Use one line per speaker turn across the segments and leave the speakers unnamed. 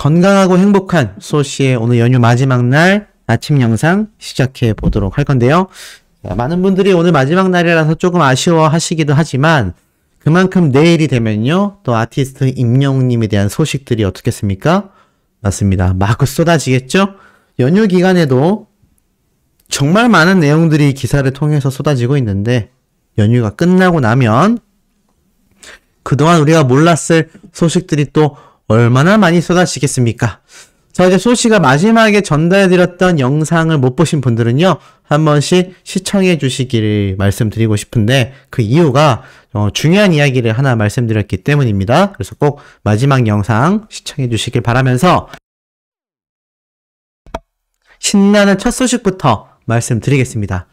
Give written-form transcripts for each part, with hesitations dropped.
건강하고 행복한 수호씨의 오늘 연휴 마지막 날 아침 영상 시작해 보도록 할 건데요. 많은 분들이 오늘 마지막 날이라서 조금 아쉬워하시기도 하지만 그만큼 내일이 되면요. 또 아티스트 임영웅님에 대한 소식들이 어떻겠습니까? 맞습니다. 마구 쏟아지겠죠? 연휴 기간에도 정말 많은 내용들이 기사를 통해서 쏟아지고 있는데 연휴가 끝나고 나면 그동안 우리가 몰랐을 소식들이 또 얼마나 많이 쏟아지겠습니까? 자, 이제 소씨가 마지막에 전달해드렸던 영상을 못 보신 분들은요, 한 번씩 시청해 주시기를 말씀드리고 싶은데, 그 이유가 중요한 이야기를 하나 말씀드렸기 때문입니다. 그래서 꼭 마지막 영상 시청해 주시길 바라면서, 신나는 첫 소식부터 말씀드리겠습니다.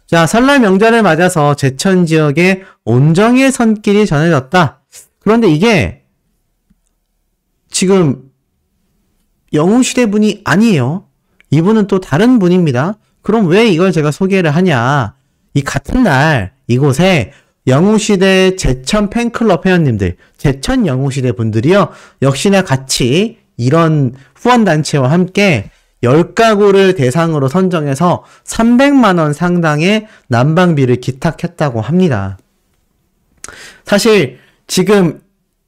자, 설날 명절을 맞아서 제천 지역에 온정의 선길이 전해졌다. 그런데 이게 지금 영웅시대 분이 아니에요. 이분은 또 다른 분입니다. 그럼 왜 이걸 제가 소개를 하냐? 이 같은 날 이곳에 영웅시대 제천 팬클럽 회원님들, 제천 영웅시대 분들이요. 역시나 같이 이런 후원단체와 함께 10가구를 대상으로 선정해서 300만원 상당의 난방비를 기탁했다고 합니다. 사실 지금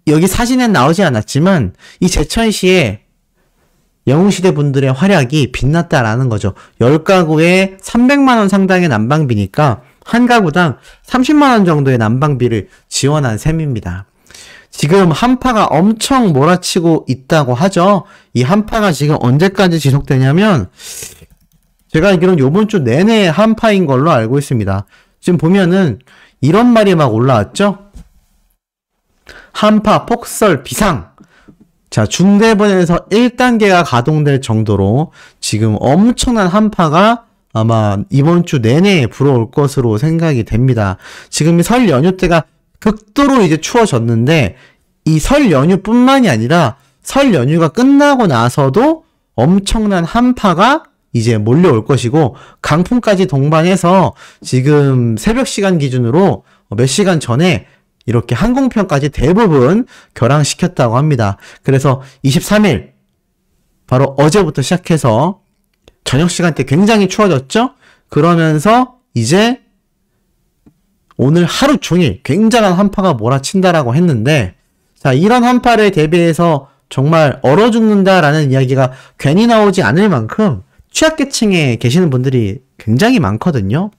여기 사진엔 나오지 않았지만 이 제천시에 영웅시대 분들의 활약이 빛났다라는 거죠. 10가구에 300만원 상당의 난방비니까 한 가구당 30만원 정도의 난방비를 지원한 셈입니다. 지금 한파가 엄청 몰아치고 있다고 하죠. 이 한파가 지금 언제까지 지속되냐면 제가 알기로는 요번 주 내내 한파인 걸로 알고 있습니다. 지금 보면은 이런 말이 막 올라왔죠. 한파, 폭설, 비상. 자, 중대본에서 1단계가 가동될 정도로 지금 엄청난 한파가 아마 이번 주 내내 불어올 것으로 생각이 됩니다. 지금 설 연휴 때가 극도로 이제 추워졌는데 이 설 연휴뿐만이 아니라 설 연휴가 끝나고 나서도 엄청난 한파가 이제 몰려올 것이고 강풍까지 동반해서 지금 새벽 시간 기준으로 몇 시간 전에 이렇게 항공편까지 대부분 결항시켰다고 합니다. 그래서 23일 바로 어제부터 시작해서 저녁 시간대 굉장히 추워졌죠? 그러면서 이제 오늘 하루 종일 굉장한 한파가 몰아친다라고 했는데 자, 이런 한파를 대비해서 정말 얼어 죽는다라는 이야기가 괜히 나오지 않을 만큼 취약계층에 계시는 분들이 굉장히 많거든요.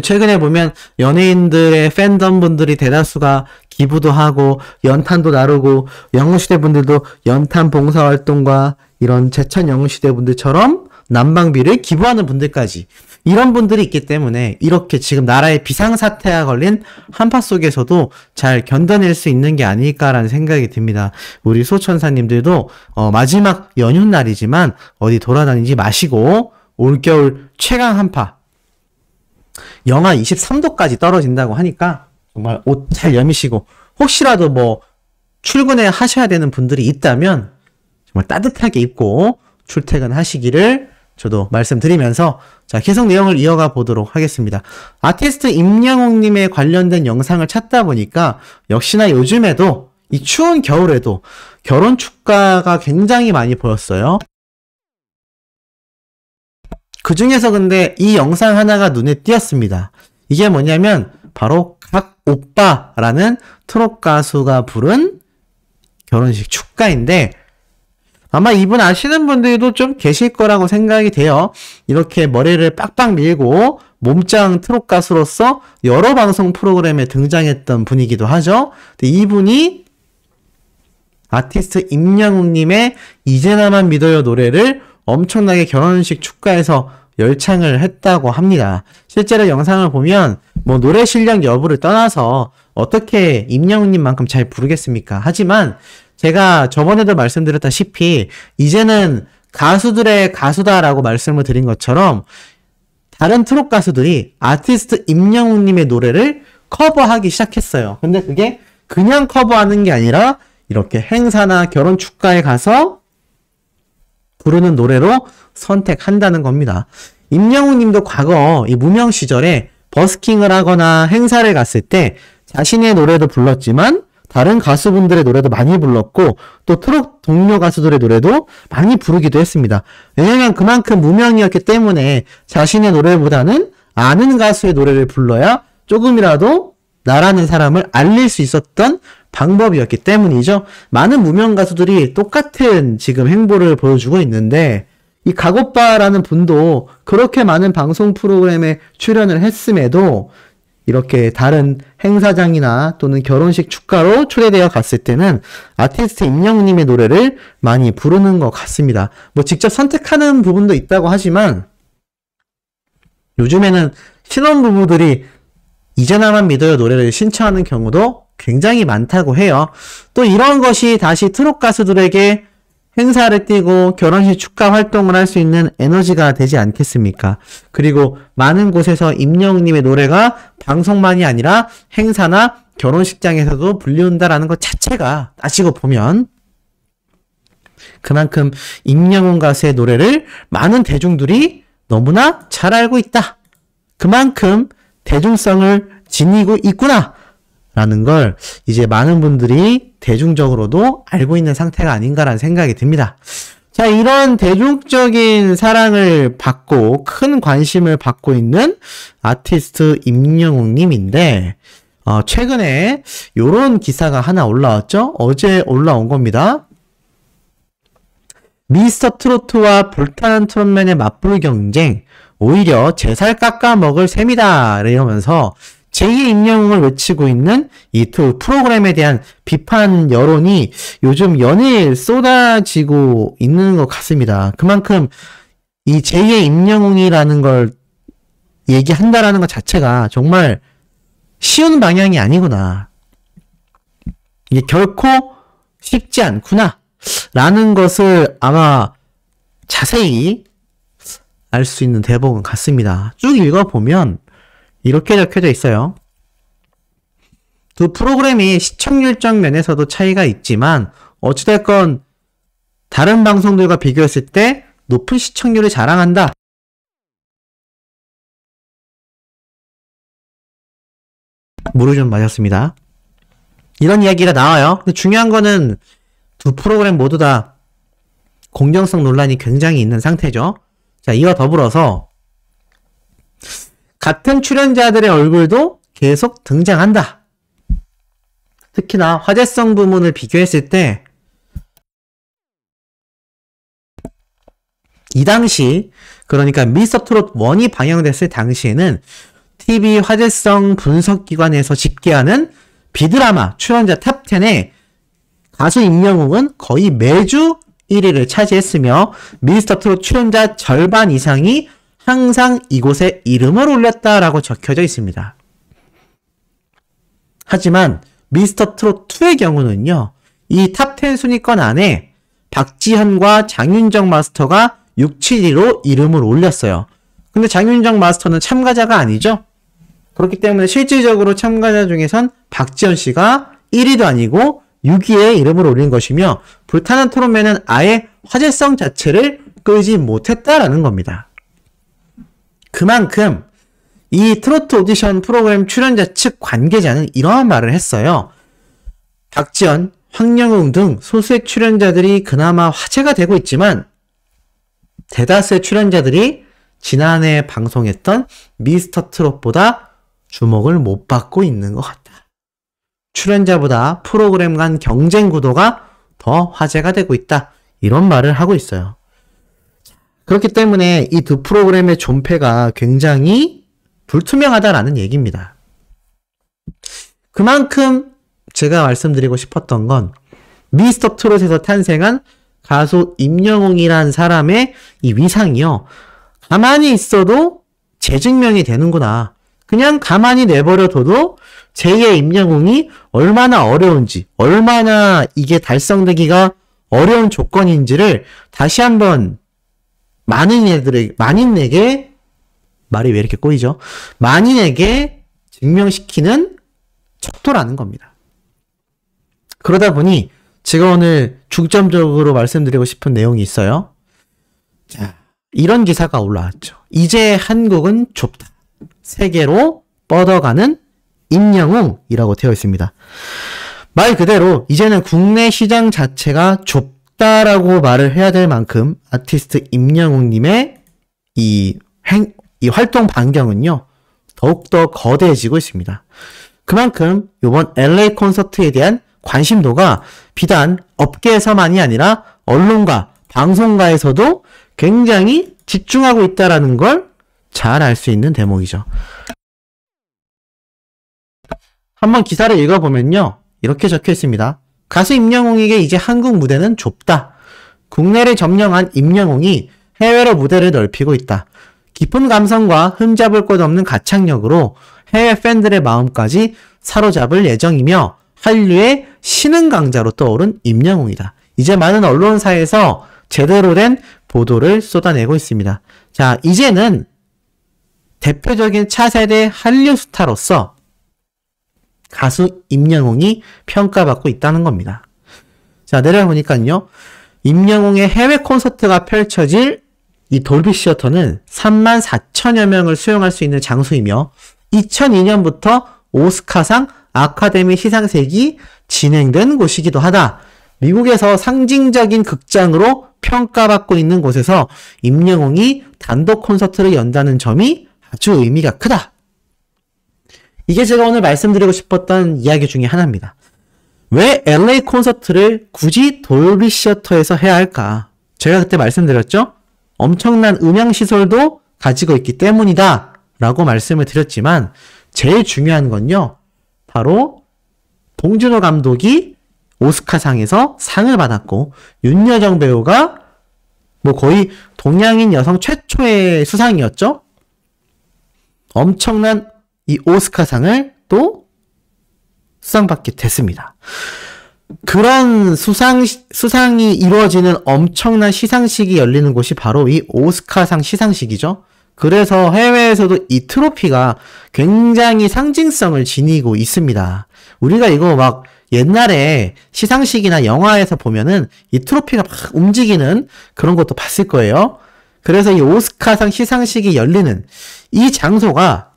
최근에 보면 연예인들의 팬덤 분들이 대다수가 기부도 하고 연탄도 나르고 영웅시대 분들도 연탄 봉사활동과 이런 제천 영웅시대 분들처럼 난방비를 기부하는 분들까지 이런 분들이 있기 때문에 이렇게 지금 나라의 비상사태가 걸린 한파 속에서도 잘 견뎌낼 수 있는 게 아닐까라는 생각이 듭니다. 우리 소천사님들도 마지막 연휴 날이지만 어디 돌아다니지 마시고 올겨울 최강 한파 영하 23도까지 떨어진다고 하니까 정말 옷 잘 여미시고 혹시라도 뭐 출근해 하셔야 되는 분들이 있다면 정말 따뜻하게 입고 출퇴근하시기를 저도 말씀드리면서 자, 계속 내용을 이어가 보도록 하겠습니다. 아티스트 임영웅님에 관련된 영상을 찾다 보니까 역시나 요즘에도 이 추운 겨울에도 결혼 축가가 굉장히 많이 보였어요. 그 중에서 근데 이 영상 하나가 눈에 띄었습니다. 이게 뭐냐면 바로 각오빠라는 트롯 가수가 부른 결혼식 축가인데 아마 이분 아시는 분들도 좀 계실 거라고 생각이 돼요. 이렇게 머리를 빡빡 밀고 몸짱 트롯 가수로서 여러 방송 프로그램에 등장했던 분이기도 하죠. 근데 이분이 아티스트 임영웅님의 이제 나만 믿어요 노래를 엄청나게 결혼식 축가에서 열창을 했다고 합니다. 실제로 영상을 보면 뭐 노래 실력 여부를 떠나서 어떻게 임영웅님만큼 잘 부르겠습니까? 하지만 제가 저번에도 말씀드렸다시피 이제는 가수들의 가수다라고 말씀을 드린 것처럼 다른 트롯 가수들이 아티스트 임영웅님의 노래를 커버하기 시작했어요. 근데 그게 그냥 커버하는 게 아니라 이렇게 행사나 결혼 축가에 가서 부르는 노래로 선택한다는 겁니다. 임영웅 님도 과거 이 무명 시절에 버스킹을 하거나 행사를 갔을 때 자신의 노래도 불렀지만 다른 가수분들의 노래도 많이 불렀고 또 트롯 동료 가수들의 노래도 많이 부르기도 했습니다. 왜냐면 그만큼 무명이었기 때문에 자신의 노래보다는 아는 가수의 노래를 불러야 조금이라도 나라는 사람을 알릴 수 있었던 방법이었기 때문이죠. 많은 무명 가수들이 똑같은 지금 행보를 보여주고 있는데 이 각오빠라는 분도 그렇게 많은 방송 프로그램에 출연을 했음에도 이렇게 다른 행사장이나 또는 결혼식 축가로 초대되어 갔을 때는 아티스트 임영웅님의 노래를 많이 부르는 것 같습니다. 뭐 직접 선택하는 부분도 있다고 하지만 요즘에는 신혼부부들이 이제 나만 믿어요 노래를 신청하는 경우도 굉장히 많다고 해요. 또 이런 것이 다시 트롯 가수들에게 행사를 띄고 결혼식 축가 활동을 할 수 있는 에너지가 되지 않겠습니까? 그리고 많은 곳에서 임영웅님의 노래가 방송만이 아니라 행사나 결혼식장에서도 불리운다라는 것 자체가 따지고 보면 그만큼 임영웅 가수의 노래를 많은 대중들이 너무나 잘 알고 있다. 그만큼 대중성을 지니고 있구나. 라는 걸 이제 많은 분들이 대중적으로도 알고 있는 상태가 아닌가라는 생각이 듭니다. 자, 이런 대중적인 사랑을 받고 큰 관심을 받고 있는 아티스트 임영웅님인데 최근에 요런 기사가 하나 올라왔죠? 어제 올라온 겁니다. 미스터 트로트와 불타는 트롯맨의 맞불 경쟁, 오히려 제 살 깎아 먹을 셈이다 이러면서 제2의 임영웅을 외치고 있는 이 프로그램에 대한 비판 여론이 요즘 연일 쏟아지고 있는 것 같습니다. 그만큼 이 제2의 임영웅이라는 걸 얘기한다라는 것 자체가 정말 쉬운 방향이 아니구나. 이게 결코 쉽지 않구나. 라는 것을 아마 자세히 알 수 있는 대목은 같습니다. 쭉 읽어보면 이렇게 적혀져 있어요. 두 프로그램이 시청률적 면에서도 차이가 있지만 어찌됐건 다른 방송들과 비교했을 때 높은 시청률을 자랑한다. 물을 좀 마셨습니다. 이런 이야기가 나와요. 근데 중요한 거는 두 프로그램 모두 다 공정성 논란이 굉장히 있는 상태죠. 자, 이와 더불어서 같은 출연자들의 얼굴도 계속 등장한다. 특히나 화제성 부문을 비교했을 때 이 당시, 그러니까 미스터 트롯 1이 방영됐을 당시에는 TV 화제성 분석기관에서 집계하는 비드라마 출연자 탑10에 가수 임영웅은 거의 매주 1위를 차지했으며 미스터 트롯 출연자 절반 이상이 항상 이곳에 이름을 올렸다라고 적혀져 있습니다. 하지만 미스터 트롯 2의 경우는요. 이 탑10 순위권 안에 박지현과 장윤정 마스터가 6, 7위로 이름을 올렸어요. 근데 장윤정 마스터는 참가자가 아니죠. 그렇기 때문에 실질적으로 참가자 중에선 박지현 씨가 1위도 아니고 6위에 이름을 올린 것이며 불타는 트롯맨은 아예 화제성 자체를 끌지 못했다라는 겁니다. 그만큼 이 트로트 오디션 프로그램 출연자 측 관계자는 이러한 말을 했어요. 박지현, 황영웅 등 소수의 출연자들이 그나마 화제가 되고 있지만 대다수의 출연자들이 지난해 방송했던 미스터 트롯보다 주목을 못 받고 있는 것 같다. 출연자보다 프로그램 간 경쟁 구도가 더 화제가 되고 있다. 이런 말을 하고 있어요. 그렇기 때문에 이 두 프로그램의 존폐가 굉장히 불투명하다라는 얘기입니다. 그만큼 제가 말씀드리고 싶었던 건 미스터 트롯에서 탄생한 가수 임영웅이란 사람의 이 위상이요. 가만히 있어도 재증명이 되는구나. 그냥 가만히 내버려둬도 제2의 임영웅이 얼마나 어려운지, 얼마나 이게 달성되기가 어려운 조건인지를 다시 한번 만인에게 말이 왜 이렇게 꼬이죠? 만인에게 증명시키는 척도라는 겁니다. 그러다 보니 제가 오늘 중점적으로 말씀드리고 싶은 내용이 있어요. 자, 이런 기사가 올라왔죠. 이제 한국은 좁다. 세계로 뻗어가는 임영웅이라고 되어 있습니다. 말 그대로 이제는 국내 시장 자체가 좁다라고 말을 해야 될 만큼 아티스트 임영웅님의 이 활동 반경은요, 더욱더 거대해지고 있습니다. 그만큼 이번 LA 콘서트에 대한 관심도가 비단 업계에서만이 아니라 언론과 방송가에서도 굉장히 집중하고 있다는 걸 잘 알 수 있는 대목이죠. 한번 기사를 읽어보면요, 이렇게 적혀 있습니다. 가수 임영웅에게 이제 한국 무대는 좁다. 국내를 점령한 임영웅이 해외로 무대를 넓히고 있다. 깊은 감성과 흠잡을 것 없는 가창력으로 해외 팬들의 마음까지 사로잡을 예정이며 한류의 신흥 강자로 떠오른 임영웅이다. 이제 많은 언론사에서 제대로 된 보도를 쏟아내고 있습니다. 자, 이제는 대표적인 차세대 한류 스타로서 가수 임영웅이 평가받고 있다는 겁니다. 자, 내려보니까요, 임영웅의 해외 콘서트가 펼쳐질 이 돌비 시어터는 34,000여 명을 수용할 수 있는 장소이며 2002년부터 오스카상 아카데미 시상식이 진행된 곳이기도 하다. 미국에서 상징적인 극장으로 평가받고 있는 곳에서 임영웅이 단독 콘서트를 연다는 점이 아주 의미가 크다. 이게 제가 오늘 말씀드리고 싶었던 이야기 중에 하나입니다. 왜 LA 콘서트를 굳이 돌비 시어터에서 해야 할까? 제가 그때 말씀드렸죠? 엄청난 음향시설도 가지고 있기 때문이다 라고 말씀을 드렸지만, 제일 중요한 건요, 바로 봉준호 감독이 오스카상에서 상을 받았고 윤여정 배우가 거의 동양인 여성 최초의 수상이었죠. 엄청난 이 오스카상을 또 수상받게 됐습니다. 그런 수상이 이루어지는 엄청난 시상식이 열리는 곳이 바로 이 오스카상 시상식이죠. 그래서 해외에서도 이 트로피가 굉장히 상징성을 지니고 있습니다. 우리가 이거 막 옛날에 시상식이나 영화에서 보면은 이 트로피가 막 움직이는 그런 것도 봤을 거예요. 그래서 이 오스카상 시상식이 열리는 이 장소가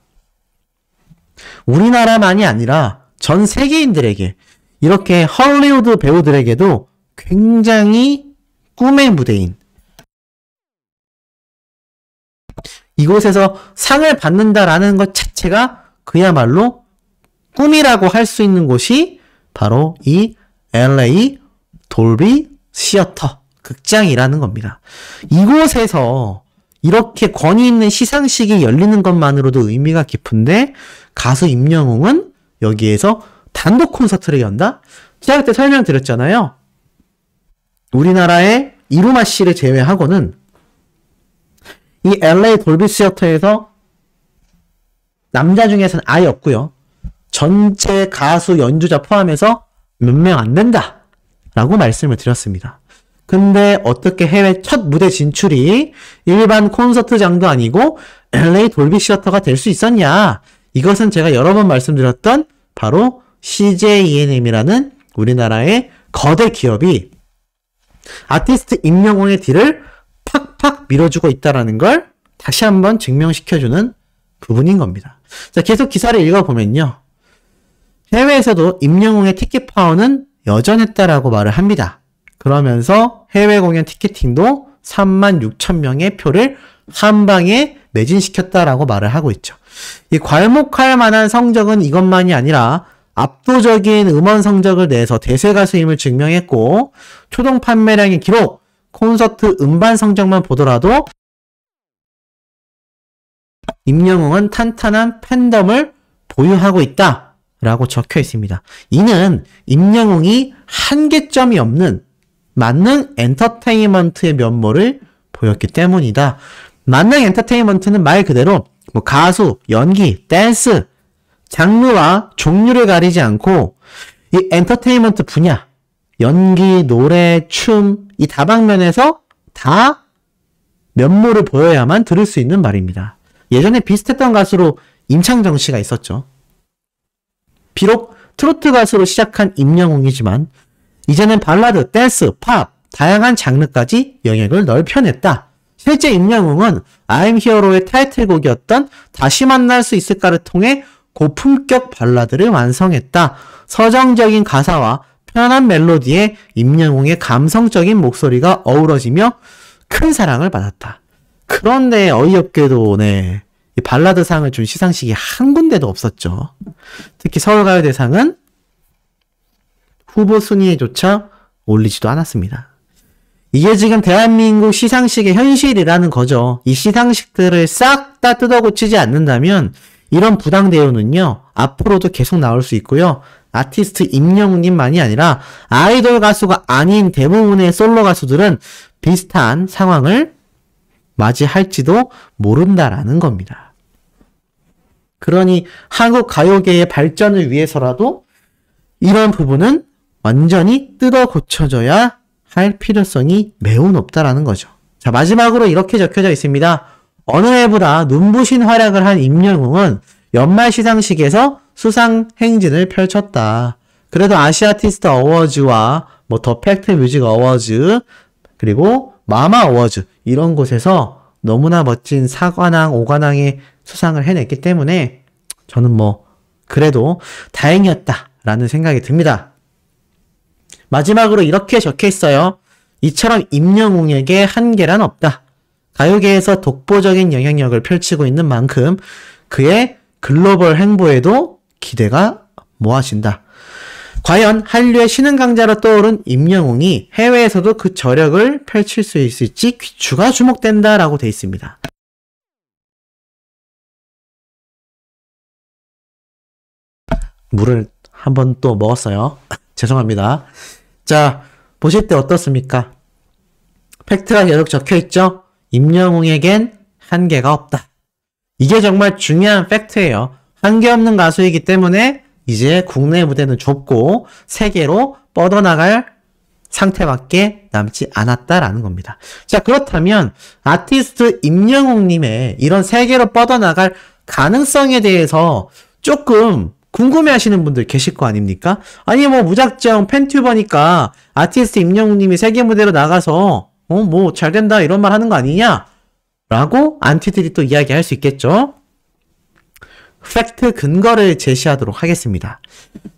우리나라만이 아니라 전 세계인들에게, 이렇게 헐리우드 배우들에게도 굉장히 꿈의 무대인, 이곳에서 상을 받는다라는 것 자체가 그야말로 꿈이라고 할 수 있는 곳이 바로 이 LA 돌비 시어터 극장이라는 겁니다. 이곳에서 이렇게 권위 있는 시상식이 열리는 것만으로도 의미가 깊은데, 가수 임영웅은 여기에서 단독 콘서트를 연다? 제가 그때 설명드렸잖아요. 우리나라의 이루마 씨를 제외하고는 이 LA 돌비 시어터에서 남자 중에서는 아예 없고요. 전체 가수 연주자 포함해서 몇 명 안 된다 라고 말씀을 드렸습니다. 근데 어떻게 해외 첫 무대 진출이 일반 콘서트장도 아니고 LA 돌비 시어터가 될 수 있었냐? 이것은 제가 여러 번 말씀드렸던 바로 CJ ENM이라는 우리나라의 거대 기업이 아티스트 임영웅의 뒤를 팍팍 밀어주고 있다는 걸 다시 한번 증명시켜주는 부분인 겁니다. 자, 계속 기사를 읽어보면요, 해외에서도 임영웅의 티켓 파워는 여전했다라고 말을 합니다. 그러면서 해외 공연 티켓팅도 36,000명의 표를 한 방에 매진시켰다라고 말을 하고 있죠. 이 괄목할 만한 성적은 이것만이 아니라 압도적인 음원 성적을 내서 대세 가수임을 증명했고, 초동 판매량의 기록, 콘서트 음반 성적만 보더라도 임영웅은 탄탄한 팬덤을 보유하고 있다 라고 적혀 있습니다. 이는 임영웅이 한계점이 없는 만능 엔터테인먼트의 면모를 보였기 때문이다. 만능 엔터테인먼트는 말 그대로 가수, 연기, 댄스, 장르와 종류를 가리지 않고 이 엔터테인먼트 분야, 연기, 노래, 춤, 이 다방면에서 다 면모를 보여야만 들을 수 있는 말입니다. 예전에 비슷했던 가수로 임창정 씨가 있었죠. 비록 트로트 가수로 시작한 임영웅이지만 이제는 발라드, 댄스, 팝, 다양한 장르까지 영역을 넓혀냈다. 실제 임영웅은 I'm Hero의 타이틀곡이었던 다시 만날 수 있을까를 통해 고품격 발라드를 완성했다. 서정적인 가사와 편한 멜로디에 임영웅의 감성적인 목소리가 어우러지며 큰 사랑을 받았다. 그런데 어이없게도 이 발라드상을 준 시상식이 한 군데도 없었죠. 특히 서울가요대상은 후보 순위에조차 올리지도 않았습니다. 이게 지금 대한민국 시상식의 현실이라는 거죠. 이 시상식들을 싹 다 뜯어고치지 않는다면 이런 부당 대우는요, 앞으로도 계속 나올 수 있고요. 아티스트 임영웅님만이 아니라 아이돌 가수가 아닌 대부분의 솔로 가수들은 비슷한 상황을 맞이할지도 모른다라는 겁니다. 그러니 한국 가요계의 발전을 위해서라도 이런 부분은 완전히 뜯어 고쳐져야 할 필요성이 매우 높다라는 거죠. 자, 마지막으로 이렇게 적혀져 있습니다. 어느 해보다 눈부신 활약을 한 임영웅은 연말 시상식에서 수상 행진을 펼쳤다. 그래도 아시아티스트 어워즈와 더 팩트 뮤직 어워즈, 그리고 마마 어워즈 이런 곳에서 너무나 멋진 4관왕, 5관왕의 수상을 해냈기 때문에 저는 그래도 다행이었다라는 생각이 듭니다. 마지막으로 이렇게 적혀 있어요. 이처럼 임영웅에게 한계란 없다. 가요계에서 독보적인 영향력을 펼치고 있는 만큼 그의 글로벌 행보에도 기대가 모아진다. 과연 한류의 신흥 강자로 떠오른 임영웅이 해외에서도 그 저력을 펼칠 수 있을지 귀추가 주목된다라고 돼 있습니다. 물을 한 번 또 먹었어요. 죄송합니다. 자, 보실 때 어떻습니까? 팩트가 계속 적혀있죠? 임영웅에겐 한계가 없다. 이게 정말 중요한 팩트예요. 한계 없는 가수이기 때문에 이제 국내 무대는 좁고 세계로 뻗어나갈 상태밖에 남지 않았다라는 겁니다. 자, 그렇다면 아티스트 임영웅님의 이런 세계로 뻗어나갈 가능성에 대해서 조금 궁금해하시는 분들 계실 거 아닙니까? 아니 무작정 팬튜버니까 아티스트 임영웅님이 세계 무대로 나가서 잘 된다 이런 말 하는 거 아니냐? 라고 안티들이 또 이야기할 수 있겠죠? 팩트 근거를 제시하도록 하겠습니다.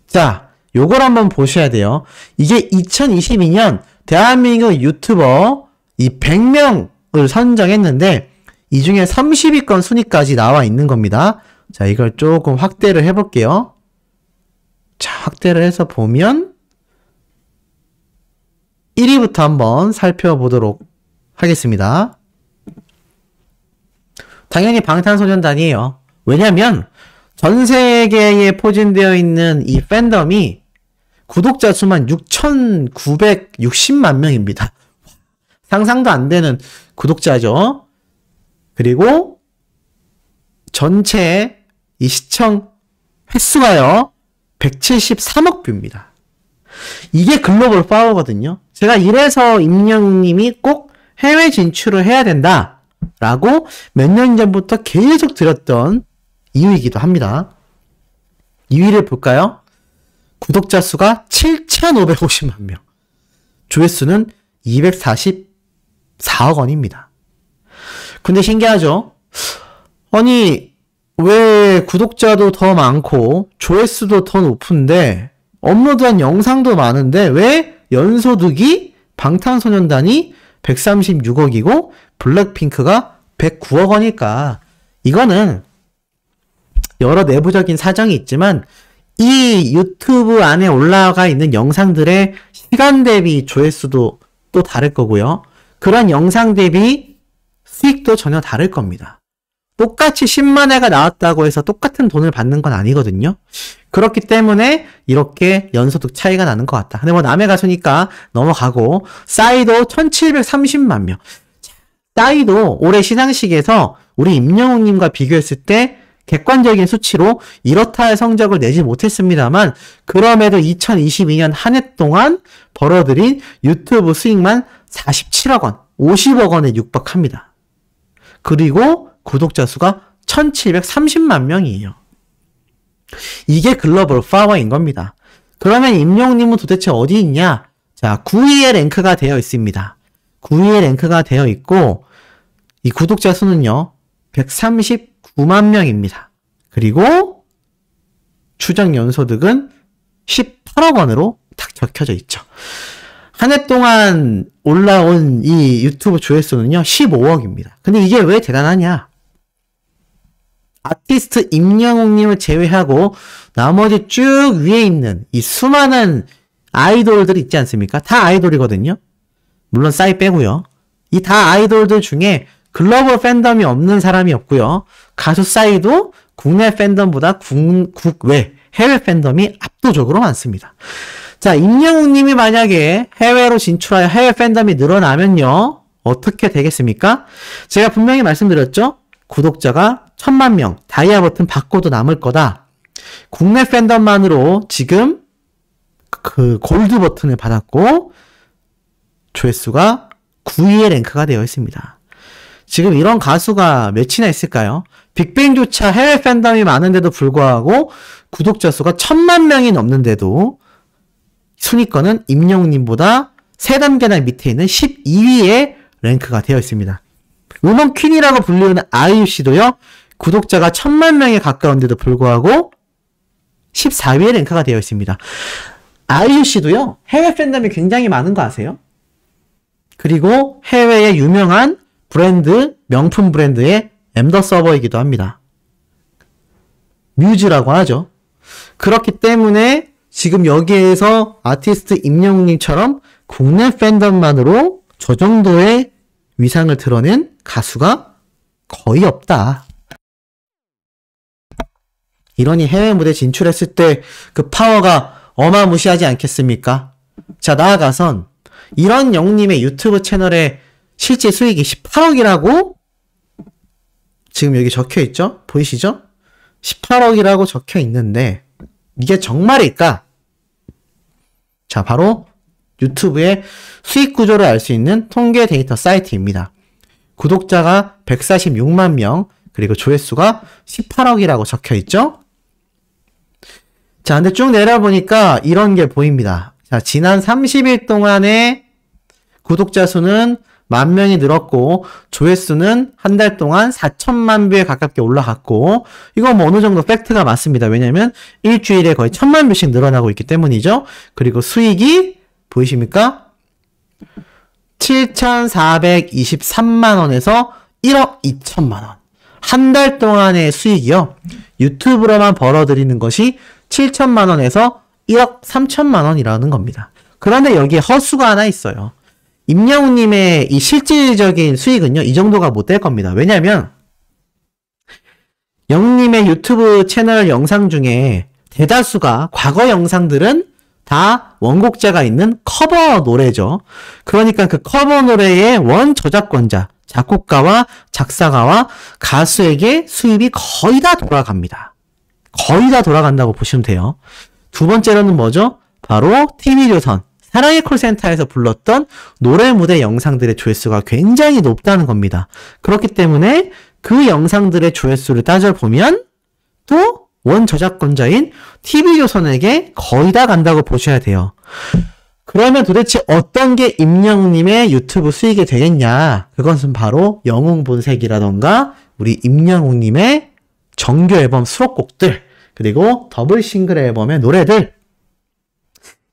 자, 요걸 한번 보셔야 돼요. 이게 2022년 대한민국 유튜버 이 100명을 선정했는데 이 중에 30위권 순위까지 나와 있는 겁니다. 자, 이걸 조금 확대를 해볼게요. 자, 확대를 해서 보면 1위부터 한번 살펴보도록 하겠습니다. 당연히 방탄소년단이에요. 왜냐면 전 세계에 포진되어 있는 이 팬덤이 구독자 수만 6,960만 명입니다. 상상도 안 되는 구독자죠. 그리고 전체 이 시청 횟수가요 173억 뷰입니다. 이게 글로벌 파워거든요. 제가 이래서 임영웅님이 꼭 해외 진출을 해야 된다 라고 몇 년 전부터 계속 드렸던 이유이기도 합니다. 2위를 볼까요? 구독자 수가 7,550만 명, 조회수는 244억 원입니다. 근데 신기하죠? 아니 왜 구독자도 더 많고 조회수도 더 높은데 업로드한 영상도 많은데 왜 연소득이 방탄소년단이 136억이고 블랙핑크가 109억 원일까? 이거는 여러 내부적인 사정이 있지만 이 유튜브 안에 올라가 있는 영상들의 시간 대비 조회수도 또 다를 거고요. 그런 영상 대비 수익도 전혀 다를 겁니다. 똑같이 10만 회가 나왔다고 해서 똑같은 돈을 받는 건 아니거든요. 그렇기 때문에 이렇게 연소득 차이가 나는 것 같다. 근데 남의 가수니까 넘어가고, 싸이도 1730만 명. 싸이도 올해 시상식에서 우리 임영웅님과 비교했을 때 객관적인 수치로 이렇다 할 성적을 내지 못했습니다만, 그럼에도 2022년 한 해 동안 벌어들인 유튜브 수익만 47억 원, 50억 원에 육박합니다. 그리고 구독자 수가 1730만 명이에요. 이게 글로벌 파워인 겁니다. 그러면 임영웅님은 도대체 어디 있냐? 자, 9위에 랭크가 되어 있습니다. 9위에 랭크가 되어 있고, 이 구독자 수는요, 139만 명입니다. 그리고 추정 연소득은 18억 원으로 딱 적혀져 있죠. 한 해 동안 올라온 이 유튜브 조회수는요, 15억입니다. 근데 이게 왜 대단하냐? 아티스트 임영웅님을 제외하고 나머지 쭉 위에 있는 이 수많은 아이돌들이 있지 않습니까? 다 아이돌이거든요. 물론 싸이 빼고요. 이 다 아이돌들 중에 글로벌 팬덤이 없는 사람이 없고요. 가수 싸이도 국내 팬덤보다 국외 해외 팬덤이 압도적으로 많습니다. 자, 임영웅님이 만약에 해외로 진출하여 해외 팬덤이 늘어나면요, 어떻게 되겠습니까? 제가 분명히 말씀드렸죠? 구독자가 1000만 명, 다이아 버튼 받고도 남을 거다. 국내 팬덤만으로 지금 그 골드 버튼을 받았고 조회수가 9위에 랭크가 되어 있습니다. 지금 이런 가수가 몇이나 있을까요? 빅뱅조차 해외 팬덤이 많은데도 불구하고 구독자 수가 1000만 명이 넘는데도 순위권은 임영웅님보다 3단계나 밑에 있는 12위에 랭크가 되어 있습니다. 음원 퀸이라고 불리우는 아이유씨도요, 구독자가 1000만 명에 가까운데도 불구하고 14위에 랭크가 되어 있습니다. 아이유씨도요, 해외 팬덤이 굉장히 많은 거 아세요? 그리고 해외의 유명한 브랜드, 명품 브랜드의 엠더 서버이기도 합니다. 뮤즈라고 하죠. 그렇기 때문에 지금 여기에서 아티스트 임영웅님처럼 국내 팬덤만으로 저 정도의 위상을 드러낸 가수가 거의 없다. 이러니 해외 무대 진출했을 때 그 파워가 어마무시하지 않겠습니까? 자, 나아가선 이런 영웅님의 유튜브 채널의 실제 수익이 18억이라고 지금 여기 적혀 있죠? 보이시죠? 18억이라고 적혀 있는데 이게 정말일까? 자, 바로 유튜브의 수익 구조를 알 수 있는 통계 데이터 사이트입니다. 구독자가 146만 명, 그리고 조회수가 18억이라고 적혀 있죠? 자, 근데 쭉 내려보니까 이런 게 보입니다. 자, 지난 30일 동안의 구독자 수는 10,000명이 늘었고 조회수는 한 달 동안 4천만 뷰에 가깝게 올라갔고, 이건 뭐 어느 정도 팩트가 맞습니다. 왜냐면 일주일에 거의 1000만 뷰씩 늘어나고 있기 때문이죠. 그리고 수익이 보이십니까? 7,423만 원에서 1억 2천만 원. 한 달 동안의 수익이요, 유튜브로만 벌어들이는 것이 7천만 원에서 1억 3천만 원이라는 겁니다. 그런데 여기에 허수가 하나 있어요. 임영웅님의 이 실질적인 수익은요, 이 정도가 못 될 겁니다. 왜냐면 영웅님의 유튜브 채널 영상 중에 대다수가 과거 영상들은 다 원곡자가 있는 커버 노래죠. 그러니까 그 커버 노래의 원 저작권자, 작곡가와 작사가와 가수에게 수입이 거의 다 돌아갑니다. 거의 다 돌아간다고 보시면 돼요. 두 번째로는 뭐죠? 바로 TV조선 사랑의 콜센터에서 불렀던 노래 무대 영상들의 조회수가 굉장히 높다는 겁니다. 그렇기 때문에 그 영상들의 조회수를 따져보면 또 원 저작권자인 TV조선에게 거의 다 간다고 보셔야 돼요. 그러면 도대체 어떤 게 임영웅님의 유튜브 수익이 되겠냐? 그것은 바로 영웅본색이라던가 우리 임영웅님의 정규 앨범 수록곡들, 그리고 더블 싱글 앨범의 노래들,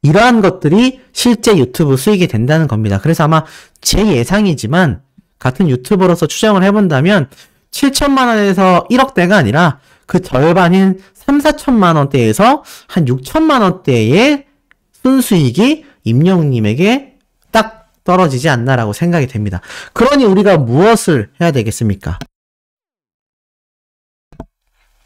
이러한 것들이 실제 유튜브 수익이 된다는 겁니다. 그래서 아마 제 예상이지만 같은 유튜버로서 추정을 해본다면 7천만 원에서 1억대가 아니라 그 절반인 3, 4천만 원대에서 한 6천만 원대의 순수익이 임영웅님에게 딱 떨어지지 않나라고 생각이 됩니다. 그러니 우리가 무엇을 해야 되겠습니까?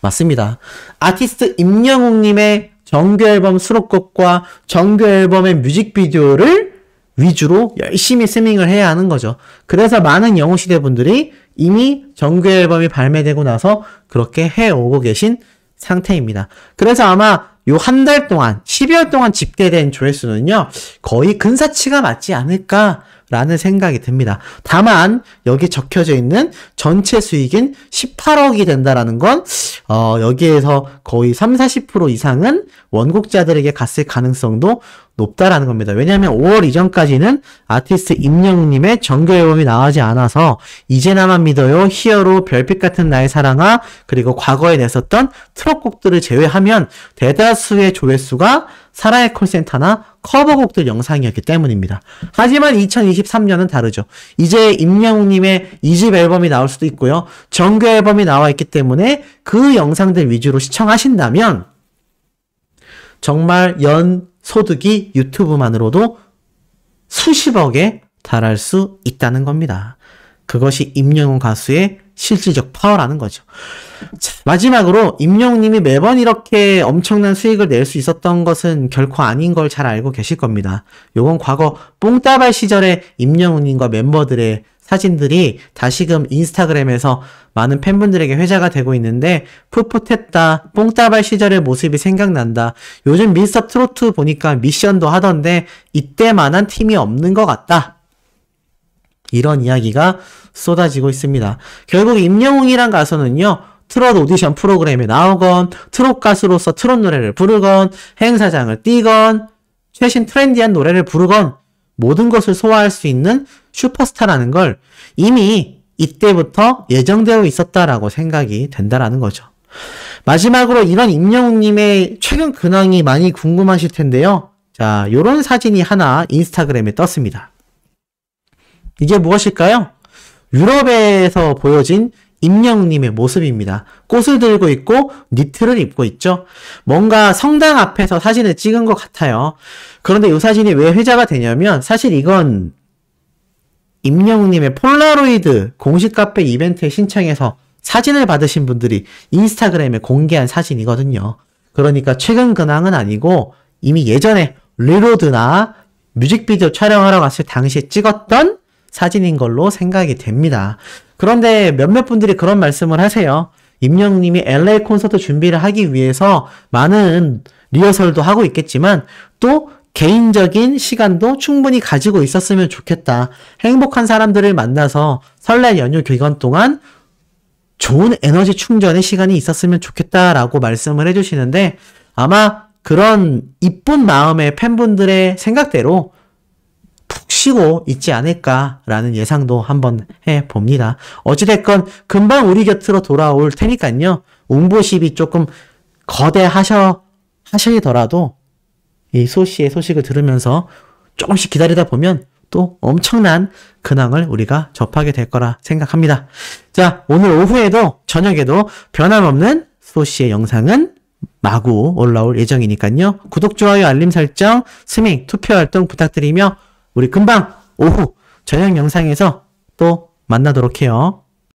맞습니다. 아티스트 임영웅님의 정규 앨범 수록곡과 정규 앨범의 뮤직비디오를 위주로 열심히 스밍을 해야 하는 거죠. 그래서 많은 영웅시대 분들이 이미 정규 앨범이 발매되고 나서 그렇게 해오고 계신 상태입니다. 그래서 아마 요 한 달 동안, 12월 동안 집계된 조회수는요, 거의 근사치가 맞지 않을까라고 라는 생각이 듭니다. 다만 여기 적혀져 있는 전체 수익인 18억이 된다라는 건 여기에서 거의 30-40% 이상은 원곡자들에게 갔을 가능성도 높다라는 겁니다. 왜냐하면 5월 이전까지는 아티스트 임영웅님의 정규 앨범이 나오지 않아서 이제 나만 믿어요, 히어로, 별빛 같은 나의 사랑아, 그리고 과거에 냈었던 트롯곡들을 제외하면 대다수의 조회수가 사랑의 콜센터나 커버곡들 영상이었기 때문입니다. 하지만 2023년은 다르죠. 이제 임영웅님의 2집 앨범이 나올 수도 있고요. 정규 앨범이 나와 있기 때문에 그 영상들 위주로 시청하신다면 정말 연 소득이 유튜브만으로도 수십억에 달할 수 있다는 겁니다. 그것이 임영웅 가수의 실질적 파워라는 거죠. 자, 마지막으로 임영웅님이 매번 이렇게 엄청난 수익을 낼 수 있었던 것은 결코 아닌 걸 잘 알고 계실 겁니다. 요건 과거 뽕따발 시절의 임영웅님과 멤버들의 사진들이 다시금 인스타그램에서 많은 팬분들에게 회자가 되고 있는데, 풋풋했다, 뽕따발 시절의 모습이 생각난다, 요즘 미스터 트로트 보니까 미션도 하던데 이때만한 팀이 없는 것 같다, 이런 이야기가 쏟아지고 있습니다. 결국 임영웅이란 가수는요, 트롯 오디션 프로그램에 나오건, 트롯 가수로서 트롯 노래를 부르건, 행사장을 뛰건, 최신 트렌디한 노래를 부르건 모든 것을 소화할 수 있는 슈퍼스타라는 걸 이미 이때부터 예정되어 있었다라고 생각이 된다라는 거죠. 마지막으로 이런 임영웅님의 최근 근황이 많이 궁금하실 텐데요. 자, 요런 사진이 하나 인스타그램에 떴습니다. 이게 무엇일까요? 유럽에서 보여진 임영웅님의 모습입니다. 꽃을 들고 있고 니트를 입고 있죠. 뭔가 성당 앞에서 사진을 찍은 것 같아요. 그런데 이 사진이 왜 회자가 되냐면, 사실 이건 임영웅님의 폴라로이드 공식 카페 이벤트에 신청해서 사진을 받으신 분들이 인스타그램에 공개한 사진이거든요. 그러니까 최근 근황은 아니고 이미 예전에 리로드나 뮤직비디오 촬영하러 갔을 당시에 찍었던 사진인 걸로 생각이 됩니다. 그런데 몇몇 분들이 그런 말씀을 하세요. 임영웅님이 LA 콘서트 준비를 하기 위해서 많은 리허설도 하고 있겠지만 또 개인적인 시간도 충분히 가지고 있었으면 좋겠다. 행복한 사람들을 만나서 설날 연휴 기간 동안 좋은 에너지 충전의 시간이 있었으면 좋겠다라고 말씀을 해주시는데, 아마 그런 이쁜 마음의 팬분들의 생각대로 푹 쉬고 있지 않을까라는 예상도 한번 해봅니다. 어찌됐건 금방 우리 곁으로 돌아올 테니까요. 웅보십이 조금 거대하시더라도 이 소씨의 소식을 들으면서 조금씩 기다리다 보면 또 엄청난 근황을 우리가 접하게 될 거라 생각합니다. 자, 오늘 오후에도 저녁에도 변함없는 소씨의 영상은 마구 올라올 예정이니까요. 구독, 좋아요, 알림 설정, 스밍, 투표 활동 부탁드리며 우리 금방 오후 저녁 영상에서 또 만나도록 해요.